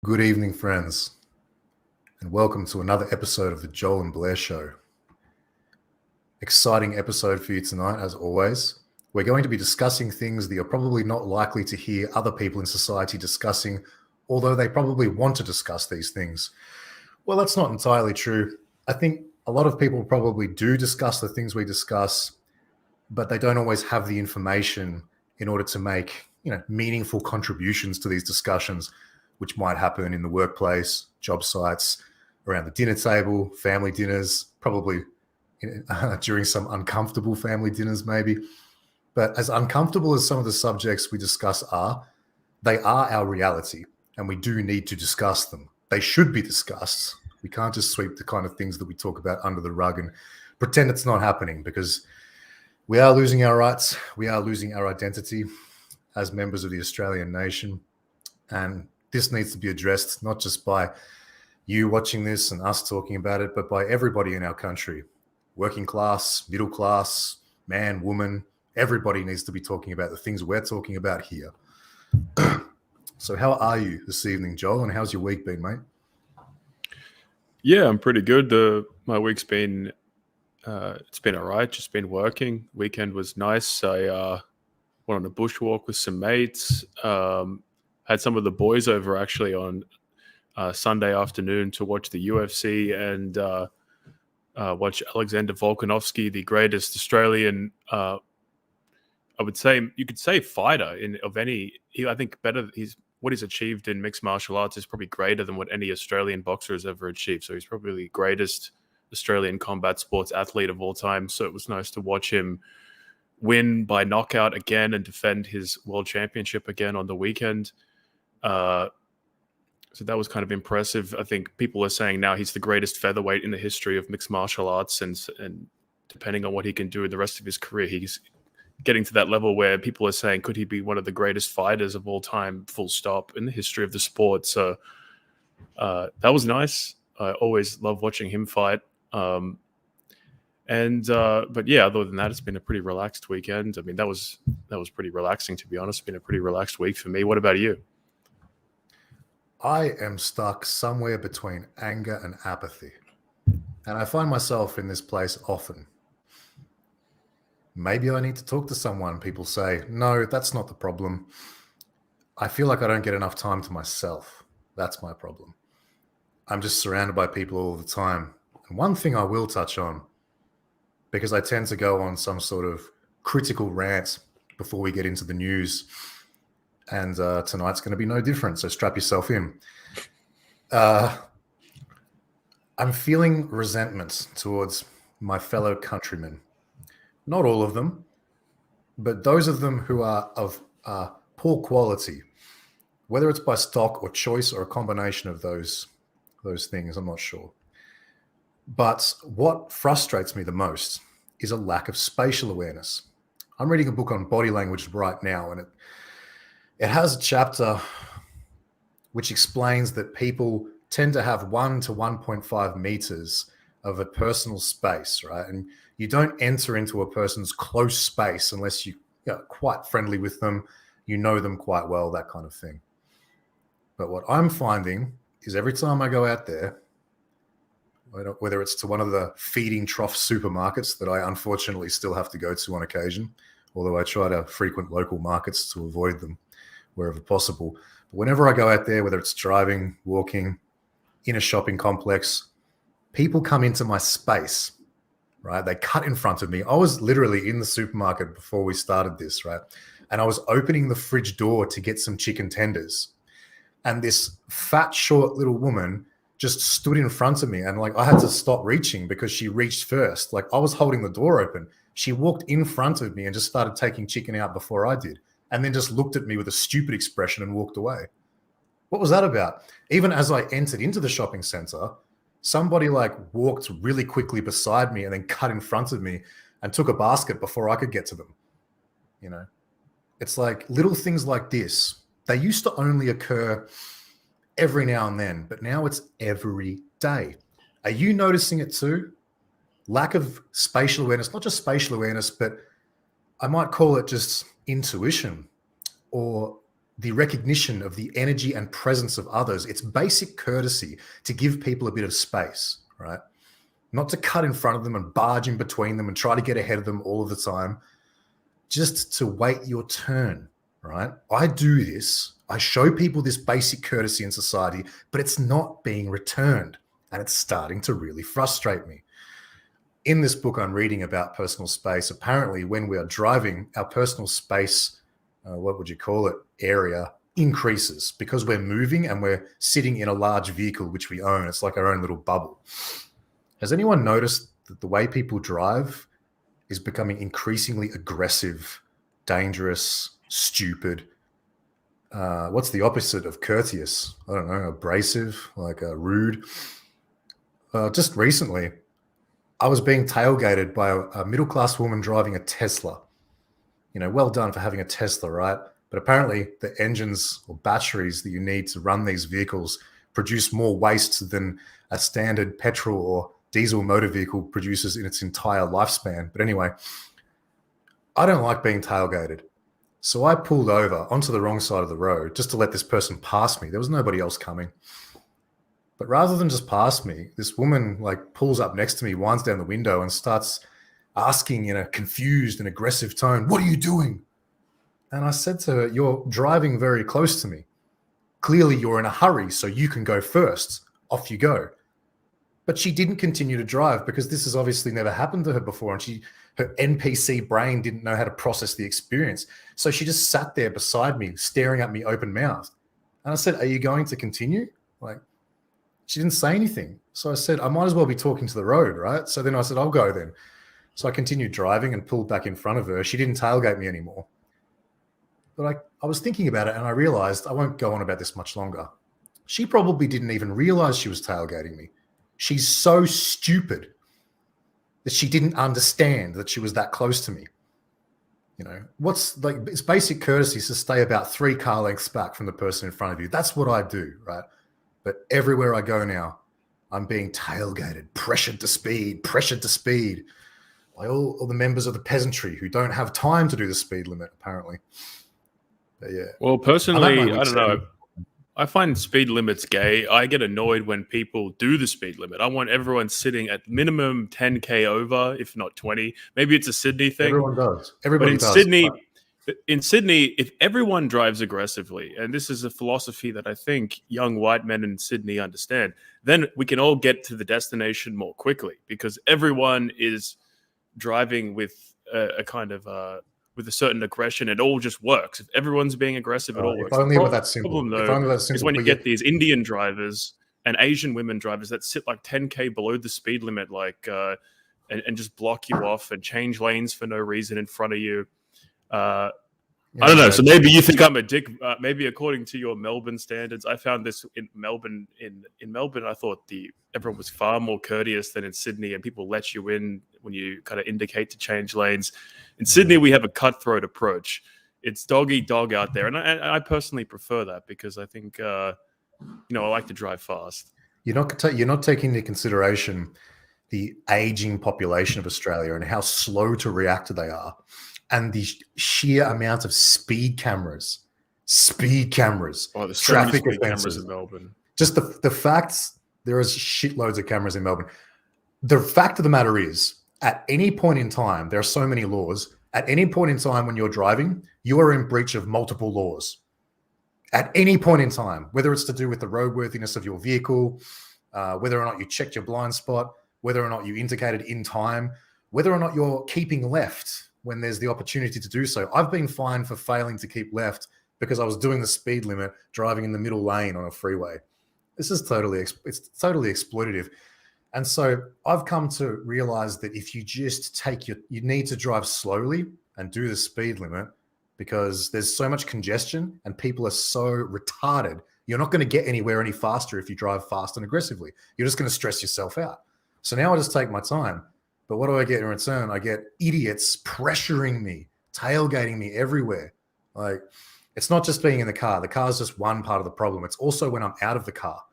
Good evening, friends, and welcome to another episode of the Joel and Blair Show. Exciting episode for you tonight, as always. We're going to be discussing things that you're probably not likely to hear other people in society discussing, although they probably want to discuss these things. Well, that's not entirely true. I think a lot of people probably do discuss the things we discuss, but they don't always have the information in order to make, meaningful contributions to these discussions, which might happen in the workplace, job sites, around the dinner table, family dinners, probably during some uncomfortable family dinners, maybe. But as uncomfortable as some of the subjects we discuss are, they are our reality, and we do need to discuss them. They should be discussed. We can't just sweep the kind of things that we talk about under the rug and pretend it's not happening, because we are losing our rights. We are losing our identity as members of the Australian nation. And this needs to be addressed not just by you watching this and us talking about it, but by everybody in our country. Working class, middle class, man, woman, everybody needs to be talking about the things we're talking about here. So how are you this evening, Joel, and how's your week been, mate? Yeah, I'm pretty good. My week's been it's been all right, just been working. Weekend was nice. I went on a bushwalk with some mates. Had some of the boys over actually on Sunday afternoon to watch the UFC and watch Alexander Volkanovski, the greatest Australian, I would say, you could say fighter of any. I think what he's achieved in mixed martial arts is probably greater than what any Australian boxer has ever achieved. So he's probably the greatest Australian combat sports athlete of all time. So it was nice to watch him win by knockout again and defend his world championship again on the weekend. So that was kind of impressive. I think people are saying now he's the greatest featherweight in the history of mixed martial arts, and depending on what he can do in the rest of his career, he's getting to that level where people are saying, could he be one of the greatest fighters of all time, full stop, in the history of the sport? So that was nice. I always love watching him fight. But yeah, other than that, it's been a pretty relaxed weekend. I mean, that was pretty relaxing, to be honest. It's been a pretty relaxed week for me. What about you? I am stuck somewhere between anger and apathy, and I find myself in this place often. Maybe I need to talk to someone. People say, no, that's not the problem. I feel like I don't get enough time to myself. That's my problem. I'm just surrounded by people all the time. And one thing I will touch on, because I tend to go on some sort of critical rant before we get into the news, and tonight's going to be no different, so strap yourself in. I'm feeling resentment towards my fellow countrymen. Not all of them, but those of them who are of poor quality, whether it's by stock or choice or a combination of those things, I'm not sure. But what frustrates me the most is a lack of spatial awareness. I'm reading a book on body language right now, and it has a chapter which explains that people tend to have 1 to 1.5 meters of a personal space, right? And you don't enter into a person's close space unless you're quite friendly with them, you know them quite well, that kind of thing. But what I'm finding is every time I go out there, whether it's to one of the feeding trough supermarkets that I unfortunately still have to go to on occasion, although I try to frequent local markets to avoid them wherever possible. But whenever I go out there, whether it's driving, walking, in a shopping complex, people come into my space, right? They cut in front of me. I was literally in the supermarket before we started this, right? And I was opening the fridge door to get some chicken tenders. And this fat, short little woman just stood in front of me, and I had to stop reaching because she reached first. I was holding the door open. She walked in front of me and just started taking chicken out before I did, and then just looked at me with a stupid expression and walked away. What was that about? Even as I entered into the shopping center, somebody walked really quickly beside me and then cut in front of me and took a basket before I could get to them. It's little things like this. They used to only occur every now and then, but now it's every day. Are you noticing it too? Lack of spatial awareness, not just spatial awareness, but I might call it just intuition or the recognition of the energy and presence of others. It's basic courtesy to give people a bit of space, right? Not to cut in front of them and barge in between them and try to get ahead of them all of the time. Just to wait your turn, right? I do this. I show people this basic courtesy in society, but it's not being returned. And it's starting to really frustrate me. In this book I'm reading about personal space, apparently when we are driving, our personal space, what would you call it, area increases because we're moving and we're sitting in a large vehicle which we own. It's like our own little bubble. Has anyone noticed that the way people drive is becoming increasingly aggressive, dangerous, stupid? What's the opposite of courteous? I don't know, abrasive, like rude. Just recently, I was being tailgated by a middle-class woman driving a Tesla. Well done for having a Tesla, right? But apparently the engines or batteries that you need to run these vehicles produce more waste than a standard petrol or diesel motor vehicle produces in its entire lifespan. But anyway, I don't like being tailgated. So I pulled over onto the wrong side of the road just to let this person pass me. There was nobody else coming. But rather than just pass me, this woman pulls up next to me, winds down the window and starts asking in a confused and aggressive tone, "What are you doing?" And I said to her, "You're driving very close to me. Clearly you're in a hurry, so you can go first. Off you go." But she didn't continue to drive because this has obviously never happened to her before. And her NPC brain didn't know how to process the experience. So she just sat there beside me, staring at me open-mouthed. And I said, "Are you going to continue?" She didn't say anything. So I said, "I might as well be talking to the road, right?" So then I said, "I'll go then." So I continued driving and pulled back in front of her. She didn't tailgate me anymore. But I was thinking about it and I realized I won't go on about this much longer. She probably didn't even realize she was tailgating me. She's so stupid that she didn't understand that she was that close to me. It's basic courtesy to stay about 3 car lengths back from the person in front of you. That's what I do, right? But everywhere I go now, I'm being tailgated, pressured to speed by all the members of the peasantry who don't have time to do the speed limit, apparently. But yeah. Well, personally, I don't know. I find speed limits gay. I get annoyed when people do the speed limit. I want everyone sitting at minimum 10k over, if not 20. Maybe it's a Sydney thing. Everyone does. Everybody does. In Sydney, if everyone drives aggressively, and this is a philosophy that I think young white men in Sydney understand, then we can all get to the destination more quickly because everyone is driving with a kind of with a certain aggression. It all just works. If everyone's being aggressive, it all works. If only it were that simple. Problem, though, is when you get these Indian drivers and Asian women drivers that sit 10k below the speed limit, and just block you off and change lanes for no reason in front of you. I don't know. So maybe you think I'm a dick. Maybe according to your Melbourne standards, I found this in Melbourne. In Melbourne, I thought everyone was far more courteous than in Sydney, and people let you in when you kind of indicate to change lanes. In Sydney, we have a cutthroat approach. It's dog eat dog out there, and I personally prefer that because I think I like to drive fast. You're not taking into consideration the aging population of Australia and how slow to react they are. And the sheer amount of speed cameras. Oh, there's traffic cameras in Melbourne. Just the facts, there is shitloads of cameras in Melbourne. The fact of the matter is, at any point in time, there are so many laws. At any point in time when you're driving, you are in breach of multiple laws. At any point in time, whether it's to do with the roadworthiness of your vehicle, whether or not you checked your blind spot, whether or not you indicated in time, whether or not you're keeping left when there's the opportunity to do so. I've been fined for failing to keep left because I was doing the speed limit, driving in the middle lane on a freeway. This is totally exploitative. And so I've come to realize that if you just you need to drive slowly and do the speed limit because there's so much congestion and people are so retarded. You're not going to get anywhere any faster if you drive fast and aggressively. You're just going to stress yourself out. So now I just take my time. But what do I get in return? I get idiots pressuring me, tailgating me everywhere. It's not just being in the car. The car is just one part of the problem. It's also when I'm out of the car.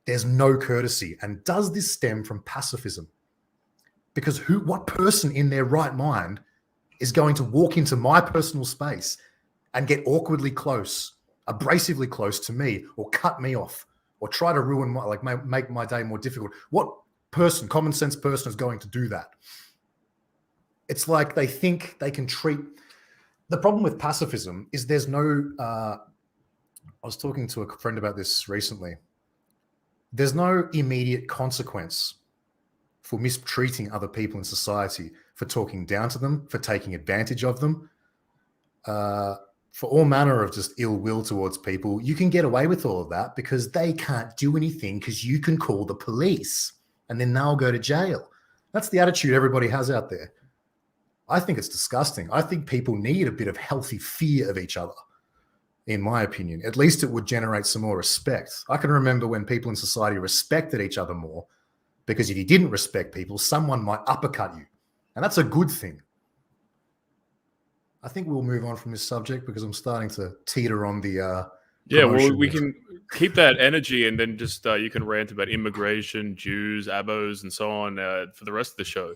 There's no courtesy. And does this stem from pacifism? Because what person in their right mind is going to walk into my personal space and get awkwardly close abrasively close to me, or cut me off, or try to ruin my, like, make my day more difficult. What person, common sense person, is going to do that? It's like they think they can treat. The problem with pacifism is there's no. I was talking to a friend about this recently. There's no immediate consequence for mistreating other people in society, for talking down to them, for taking advantage of them, for all manner of just ill will towards people. You can get away with all of that because they can't do anything, because you can call the police and then they'll go to jail. That's the attitude everybody has out there. I think it's disgusting. I think people need a bit of healthy fear of each other, in my opinion. At least it would generate some more respect. I can remember when people in society respected each other more, because if you didn't respect people, someone might uppercut you. And that's a good thing. I think we'll move on from this subject because I'm starting to teeter on the yeah, well, we can keep that energy, and then just you can rant about immigration, Jews, abos, and so on for the rest of the show.